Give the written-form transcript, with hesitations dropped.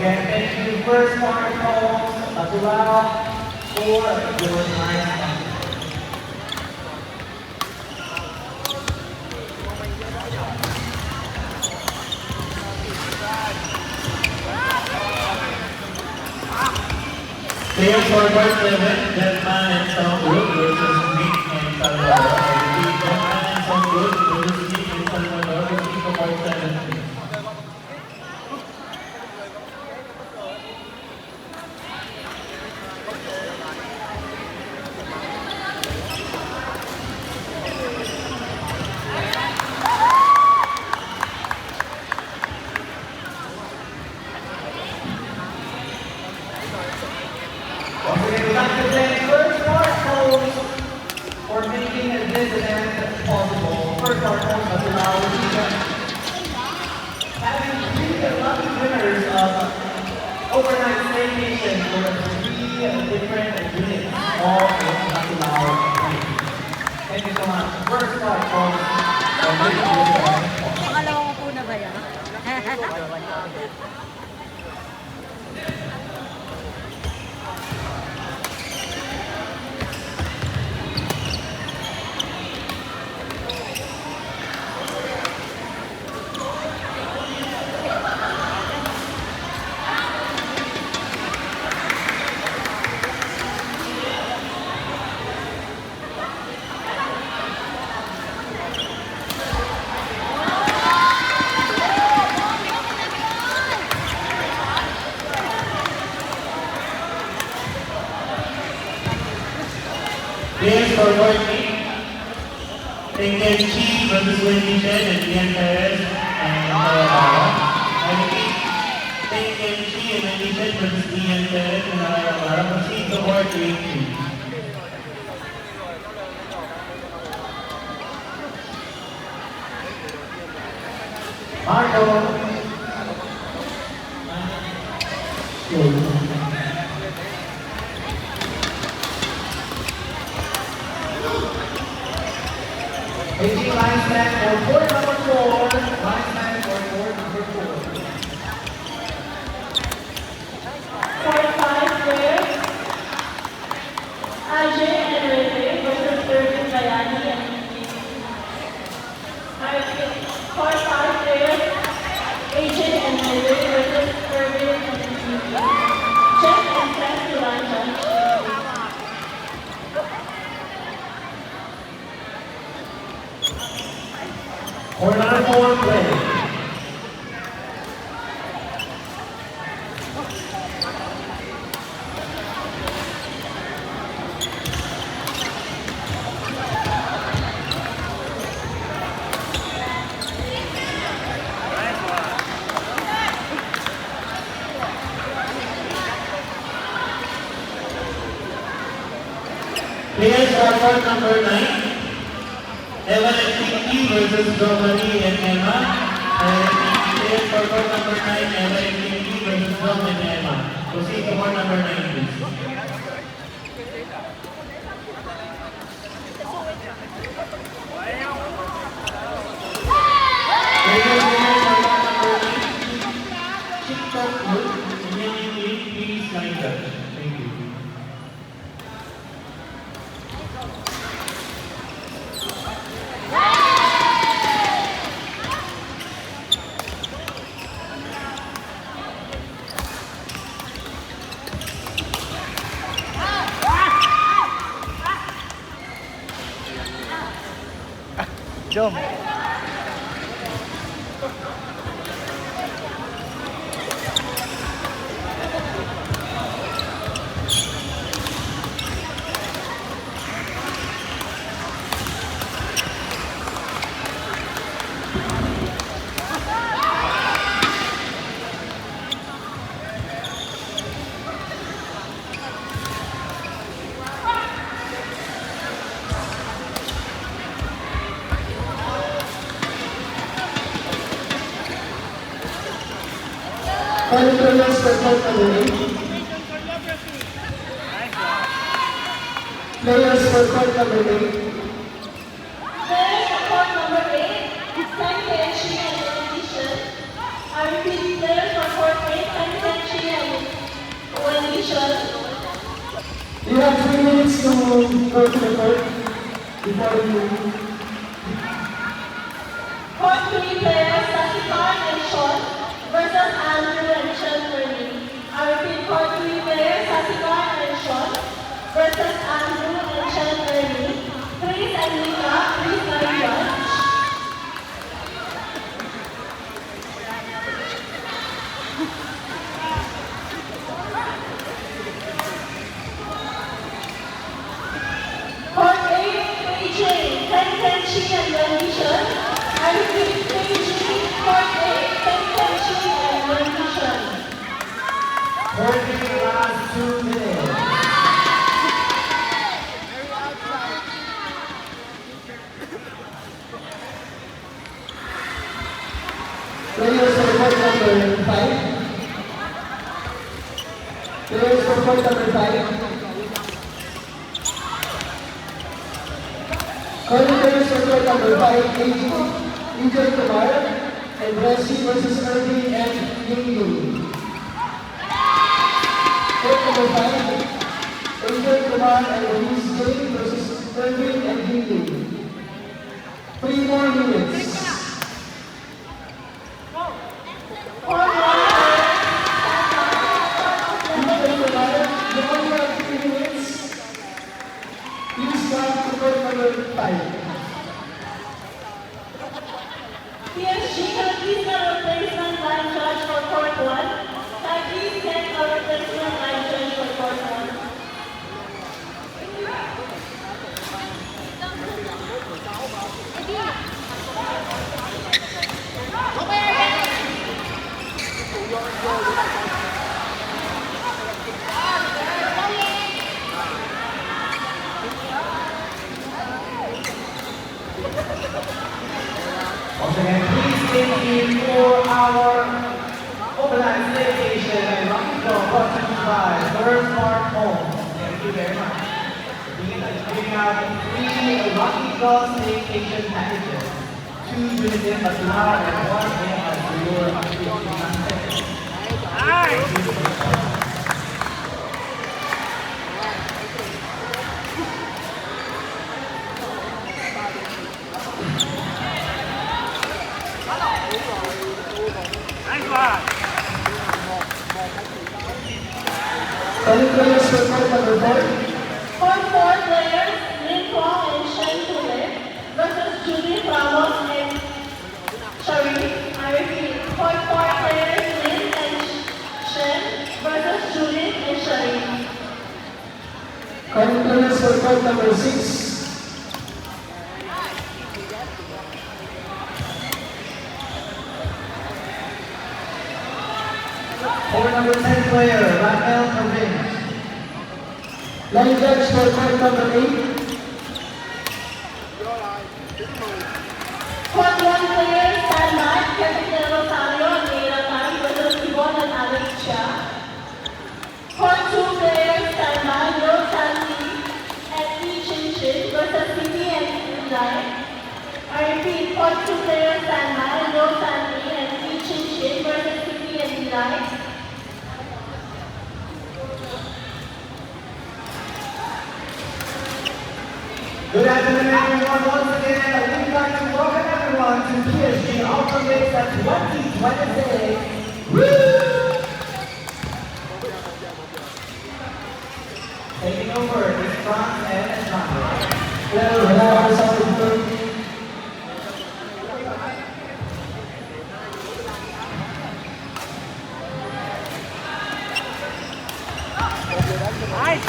again, thank you first smartphones, Batulao, for your time. Players forward 7, Delman and Songwood versus Nick and Salvador. I repeat, Delman and Songwood versus Nick and Salvador. Receive forward 7, please. We'd like to thank First Smartphones for making this event possible. First Smartphones has allowed having three lucky winners of overnight staycation for three different units, all in Batulao. Thank you so much. First Smartphones for making this event possible. Pakalawa ko po na ba yan? Players forward 8, Tengenchi versus Wendy Chen and Ian Perez and Narayabara. I repeat, Tengenchi and Wendy Chen versus Ian Perez and Narayabara. Proceed to court 8-3. Marco. Taking linesman for court number 4. Linesman for court number 4. For 5 players, Ajay and Rene versus Irvin Bayani and for 5 players, Ajay and Rene versus Irvin and Jeff and Sam Tulanja. Court number 4 play. Players forward number 9, Evan and Pinky versus Domani and Emma. Players forward number 9, Evan and Pinky versus Dom and Emma. Proceed to court number 9, please. Players forward number 9, TikTok Wood, please line up. Thank you. Jom. Final players for court number 8. Players for court number 8. Players for court number 8, Sam Kenshi and Edition. I repeat, players for court 8, Sam Kenshi You have 3 minutes to go to the court before you. Court 3 players, Sasikar and Sean versus Andrew and Sean Ernie. I repeat, Court 3 players, Sasikar and Sean versus Andrew and Sean Ernie. Chris and Mika, please my judge. Court 8, Beijing, Ken Chi and Wendy Shen. I repeat, Beijing, Court 8, Ken Chi and Wendy Shen. Working last 2 minutes. Players for court number 5. Players for court number 5. Calling players for court number 5, Angel Kumar and Wesley versus Irving and Ying. Court number 5, Angel Kumar and Luis J versus Irving and Ying. 3 more minutes. Court 1, Angel Kumar, you only have 3 minutes. Please come to court number 5. PSG can please a replacement line judge for Court 1. Can please get a replacement line judge for Court 1. Once again, please thank you for our organized dedication and Lucky Draw brought to you by Third Smart Home. Thank you very much. Giving out 3 Lucky Draw staycation packages. 2 units in Batular and 1 in Azure Activity Center. Calling players for court number 4. Court 4 players, Lin Kwong and Shen Tule versus Judith Ramos and Sharif. I repeat, Court 4 players, Lin and Shen versus Judith and Sharif. Calling players for court number 6. For number 10 player, Rafael Carvin. Line judge for court number 8. Court 1 players, San Mark, Kevin Rosario and Neira Tan versus Yvonne and Alex Chia. Court 2 players, San Mark, Yo Santi and Yi Chin Chin versus Simi and Inday. I repeat, Court 2 players, San Mark, Yo Santi and Yi Chin Chin versus Simi and Inday. Good afternoon, everyone. Once again, we'd like to welcome everyone to PSG Ultra Mix 2026. Woo! Taking over is France and Sandra. Wala sa court. Nice.